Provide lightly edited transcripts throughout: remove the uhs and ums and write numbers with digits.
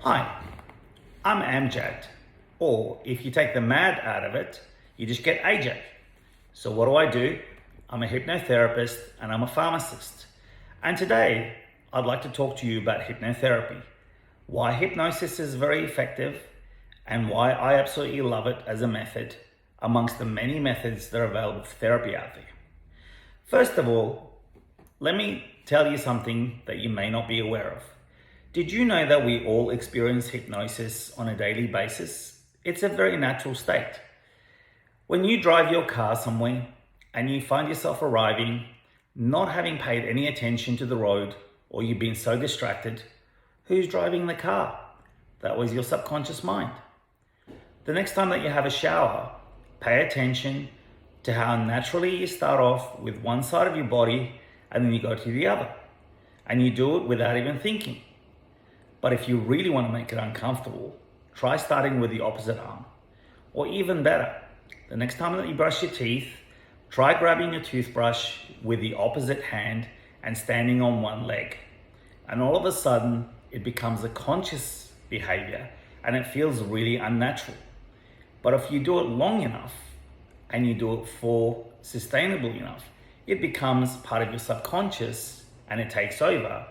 Hi, I'm Amjad, or if you take the mad out of it, you just get AJ. So what do? I'm a hypnotherapist and I'm a pharmacist. And today, I'd like to talk to you about hypnotherapy, why hypnosis is very effective, and why I absolutely love it as a method amongst the many methods that are available for therapy out there. First of all, let me tell you something that you may not be aware of. Did you know that we all experience hypnosis on a daily basis? It's a very natural state. When you drive your car somewhere and you find yourself arriving, not having paid any attention to the road, or you've been so distracted, who's driving the car? That was your subconscious mind. The next time that you have a shower, pay attention to how naturally you start off with one side of your body and then you go to the other. And you do it without even thinking. But if you really want to make it uncomfortable, try starting with the opposite arm. Or even better, the next time that you brush your teeth, try grabbing your toothbrush with the opposite hand and standing on one leg. And all of a sudden, it becomes a conscious behavior and it feels really unnatural. But if you do it long enough and you do it for sustainable enough, it becomes part of your subconscious and it takes over.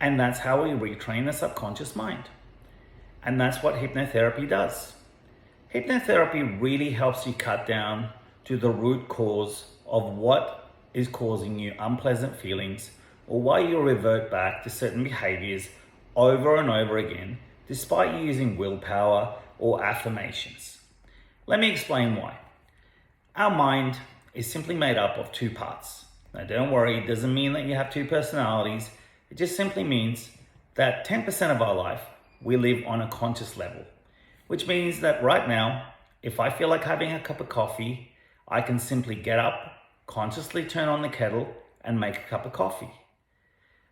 And that's how we retrain the subconscious mind. And that's what hypnotherapy does. Hypnotherapy really helps you cut down to the root cause of what is causing you unpleasant feelings or why you revert back to certain behaviors over and over again, despite you using willpower or affirmations. Let me explain why. Our mind is simply made up of two parts. Now don't worry, it doesn't mean that you have two personalities. It just simply means that 10% of our life we live on a conscious level, which means that right now, if I feel like having a cup of coffee, I can simply get up, consciously turn on the kettle and make a cup of coffee.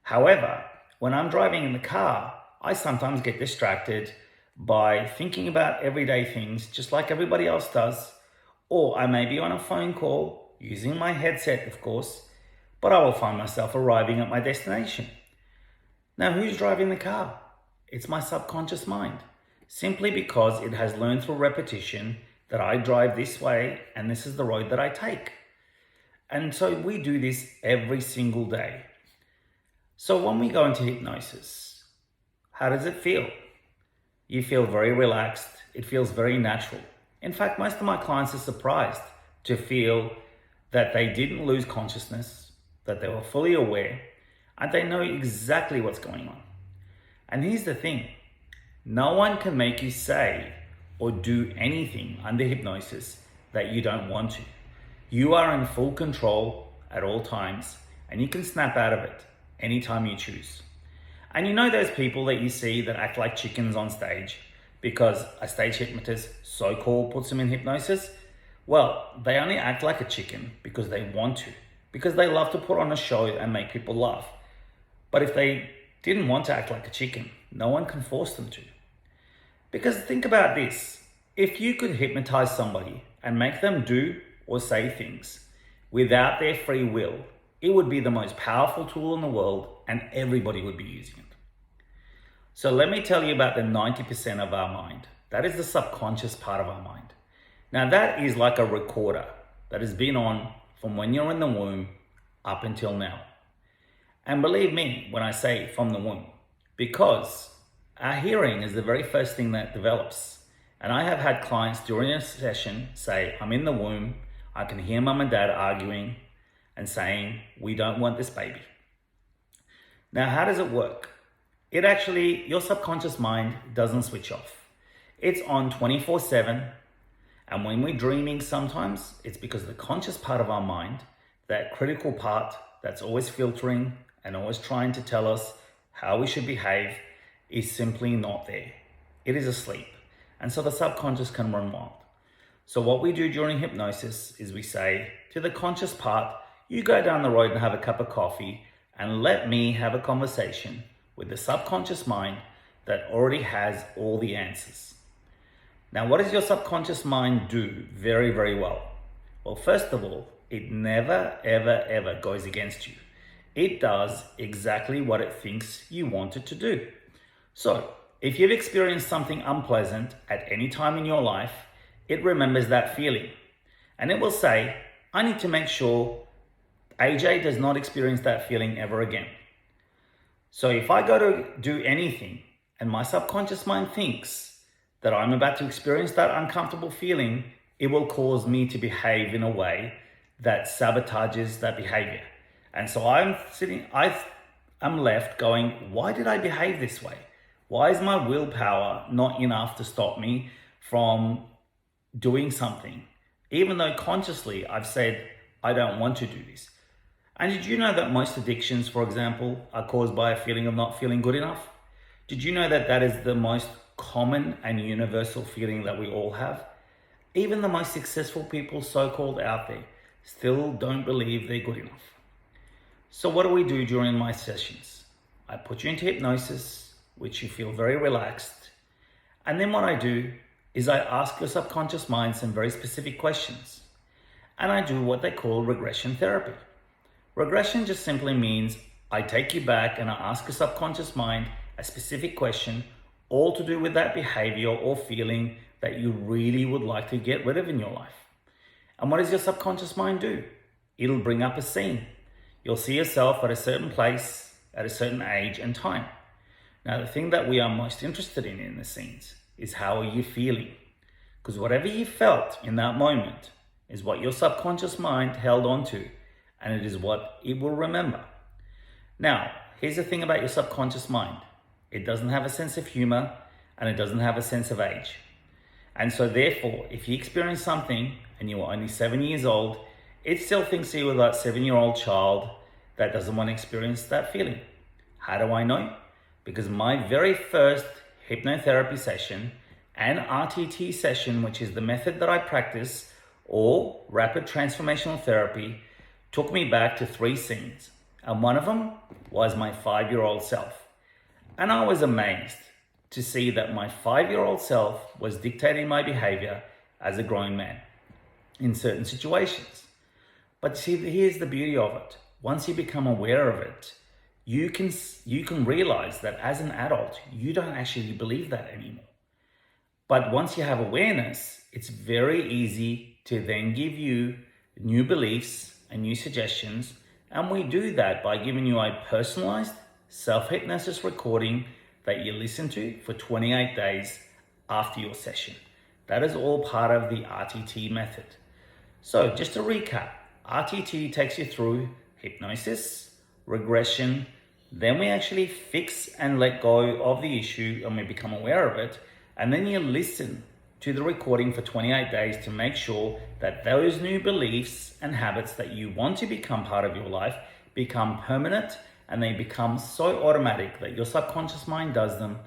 However, when I'm driving in the car, I sometimes get distracted by thinking about everyday things just like everybody else does, or I may be on a phone call using my headset, of course, but I will find myself arriving at my destination. Now, who's driving the car? It's my subconscious mind, simply because it has learned through repetition that I drive this way and this is the road that I take. And so we do this every single day. So when we go into hypnosis, how does it feel? You feel very relaxed. It feels very natural. In fact, most of my clients are surprised to feel that they didn't lose consciousness, that they were fully aware, and they know exactly what's going on. And here's the thing, no one can make you say or do anything under hypnosis that you don't want to. You are in full control at all times, and you can snap out of it anytime you choose. And you know those people that you see that act like chickens on stage because a stage hypnotist, so-called, puts them in hypnosis? Well, they only act like a chicken because they want to, because they love to put on a show and make people laugh. But if they didn't want to act like a chicken, no one can force them to. Because think about this, if you could hypnotize somebody and make them do or say things without their free will, it would be the most powerful tool in the world and everybody would be using it. So let me tell you about the 90% of our mind. That is the subconscious part of our mind. Now that is like a recorder that has been on from when you're in the womb up until now. And believe me when I say from the womb, because our hearing is the very first thing that develops. And I have had clients during a session say, I'm in the womb, I can hear mum and dad arguing and saying, we don't want this baby. Now, how does it work? It actually, your subconscious mind doesn't switch off. It's on 24/7. And when we're dreaming sometimes, it's because the conscious part of our mind, that critical part that's always filtering and always trying to tell us how we should behave, is simply not there. It is asleep. And so the subconscious can run wild. So what we do during hypnosis is we say to the conscious part, you go down the road and have a cup of coffee and let me have a conversation with the subconscious mind that already has all the answers. Now, what does your subconscious mind do very, very well? Well, first of all, it never, ever, ever goes against you. It does exactly what it thinks you want it to do. So if you've experienced something unpleasant at any time in your life, it remembers that feeling. And it will say, I need to make sure AJ does not experience that feeling ever again. So if I go to do anything and my subconscious mind thinks that I'm about to experience that uncomfortable feeling, it will cause me to behave in a way that sabotages that behavior. And so I'm left going, why did I behave this way? Why is my willpower not enough to stop me from doing something? Even though consciously I've said, I don't want to do this. And did you know that most addictions, for example, are caused by a feeling of not feeling good enough? Did you know that that is the most common and universal feeling that we all have? Even the most successful people so-called out there still don't believe they're good enough. So what do we do during my sessions? I put you into hypnosis, which you feel very relaxed. And then what I do is I ask your subconscious mind some very specific questions. And I do what they call regression therapy. Regression just simply means I take you back and I ask your subconscious mind a specific question, all to do with that behavior or feeling that you really would like to get rid of in your life. And what does your subconscious mind do? It'll bring up a scene. You'll see yourself at a certain place, at a certain age and time. Now, the thing that we are most interested in the scenes is how are you feeling? Because whatever you felt in that moment is what your subconscious mind held on to, and it is what it will remember. Now, here's the thing about your subconscious mind. It doesn't have a sense of humor, and it doesn't have a sense of age. And so therefore, if you experience something and you were only 7 years old, it still thinks you were that 7-year-old child that doesn't want to experience that feeling. How do I know? Because my very first hypnotherapy session and RTT session, which is the method that I practice, or rapid transformational therapy, took me back to 3 scenes. And one of them was my 5-year-old self. And I was amazed to see that my 5-year-old self was dictating my behavior as a grown man in certain situations. But see, here's the beauty of it. Once you become aware of it, you can realize that as an adult, you don't actually believe that anymore. But once you have awareness, it's very easy to then give you new beliefs and new suggestions. And we do that by giving you a personalized self-hypnosis recording that you listen to for 28 days after your session. That is all part of the RTT method. So just to recap, RTT takes you through hypnosis, regression, then we actually fix and let go of the issue and we become aware of it. And then you listen to the recording for 28 days to make sure that those new beliefs and habits that you want to become part of your life become permanent, and they become so automatic that your subconscious mind does them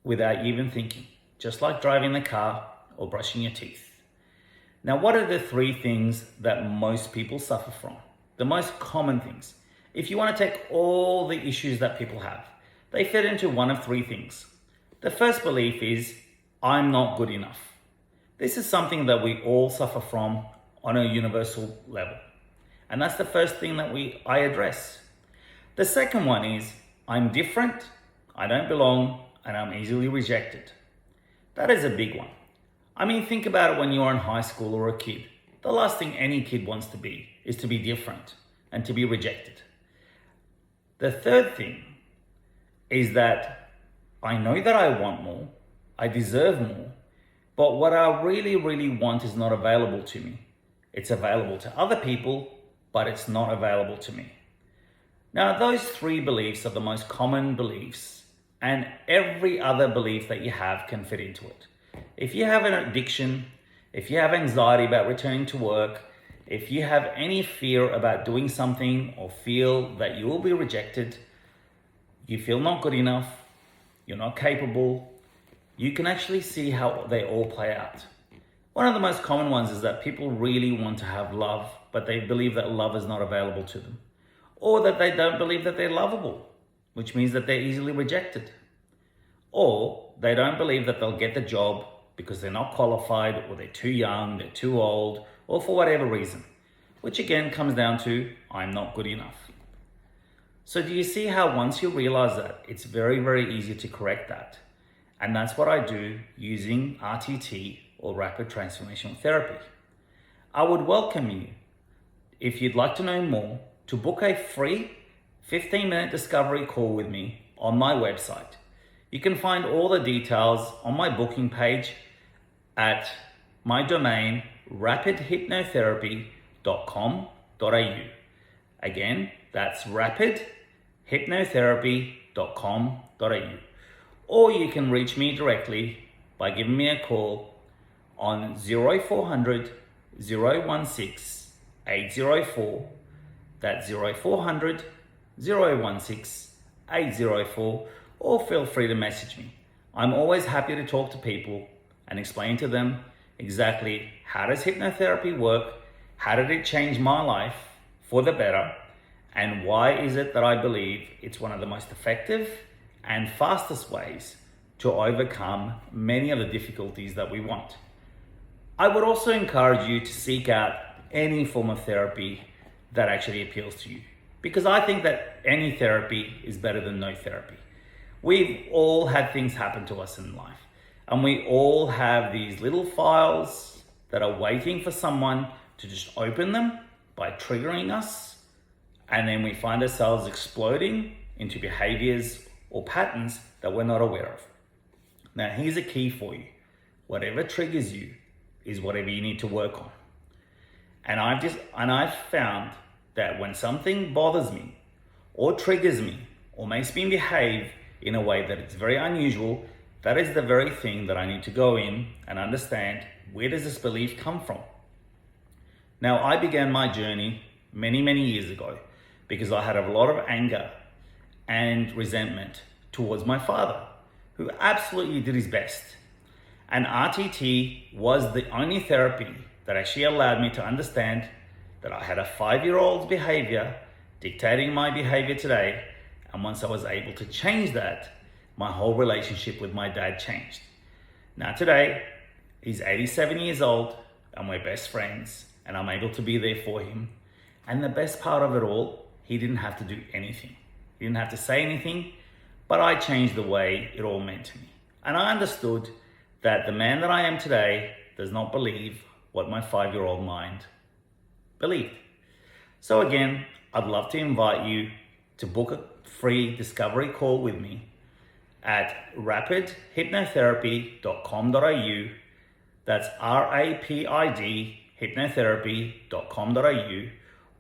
without even thinking, just like driving the car or brushing your teeth. Now, what are the 3 things that most people suffer from? The most common things. If you want to take all the issues that people have, they fit into one of 3 things. The first belief is, I'm not good enough. This is something that we all suffer from on a universal level. And that's the first thing that I address. The second one is, I'm different, I don't belong, and I'm easily rejected. That is a big one. I mean, think about it when you're in high school or a kid. The last thing any kid wants to be is to be different and to be rejected. The third thing is that I know that I want more, I deserve more, but what I really, really want is not available to me. It's available to other people, but it's not available to me. Now, those 3 beliefs are the most common beliefs, and every other belief that you have can fit into it. If you have an addiction, if you have anxiety about returning to work, if you have any fear about doing something or feel that you will be rejected, you feel not good enough, you're not capable, you can actually see how they all play out. One of the most common ones is that people really want to have love, but they believe that love is not available to them. Or that they don't believe that they're lovable, which means that they're easily rejected. Or they don't believe that they'll get the job because they're not qualified, or they're too young, they're too old, or for whatever reason, which again comes down to, I'm not good enough. So do you see how once you realize that, it's very, very easy to correct that? And that's what I do using RTT or Rapid Transformational Therapy. I would welcome you, if you'd like to know more, to book a free 15-minute discovery call with me on my website. You can find all the details on my booking page at my domain rapidhypnotherapy.com.au. Again, that's rapidhypnotherapy.com.au. Or you can reach me directly by giving me a call on 0400 016 804. That's 0400 016 804. Or feel free to message me. I'm always happy to talk to people and explain to them exactly how does hypnotherapy work, how did it change my life for the better, and why is it that I believe it's one of the most effective and fastest ways to overcome many of the difficulties that we want. I would also encourage you to seek out any form of therapy that actually appeals to you, because I think that any therapy is better than no therapy. We've all had things happen to us in life, and we all have these little files that are waiting for someone to just open them by triggering us, and then we find ourselves exploding into behaviors or patterns that we're not aware of. Now, here's a key for you. Whatever triggers you is whatever you need to work on. And I've found that when something bothers me or triggers me or makes me behave in a way that it's very unusual, that is the very thing that I need to go in and understand, where does this belief come from? Now, I began my journey many, many years ago because I had a lot of anger and resentment towards my father, who absolutely did his best. And RTT was the only therapy that actually allowed me to understand that I had a 5-year-old's behavior dictating my behavior today. And once I was able to change that, my whole relationship with my dad changed. Now today, he's 87 years old and we're best friends, and I'm able to be there for him. And the best part of it all, he didn't have to do anything. He didn't have to say anything, but I changed the way it all meant to me. And I understood that the man that I am today does not believe what my 5-year-old mind believed. So again, I'd love to invite you to book a free discovery call with me at rapidhypnotherapy.com.au. That's RAPID hypnotherapy.com.au.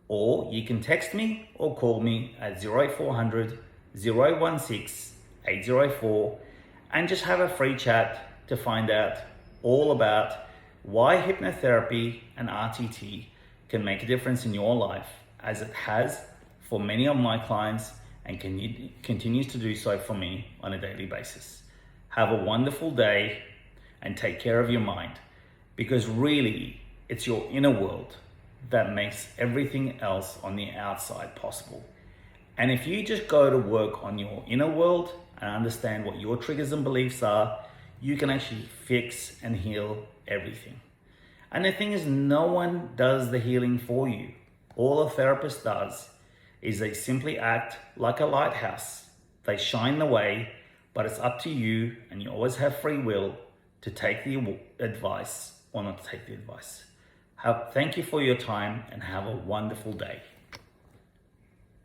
Or you can text me or call me at 0400 016 804 and just have a free chat to find out all about why hypnotherapy and RTT can make a difference in your life, as it has for many of my clients and continues to do so for me on a daily basis. Have a wonderful day and take care of your mind, because really it's your inner world that makes everything else on the outside possible. And if you just go to work on your inner world and understand what your triggers and beliefs are, you can actually fix and heal everything. And the thing is, no one does the healing for you. All a therapist does is they simply act like a lighthouse. They shine the way, but it's up to you, and you always have free will to take the advice or not to take the advice. Thank you for your time and have a wonderful day.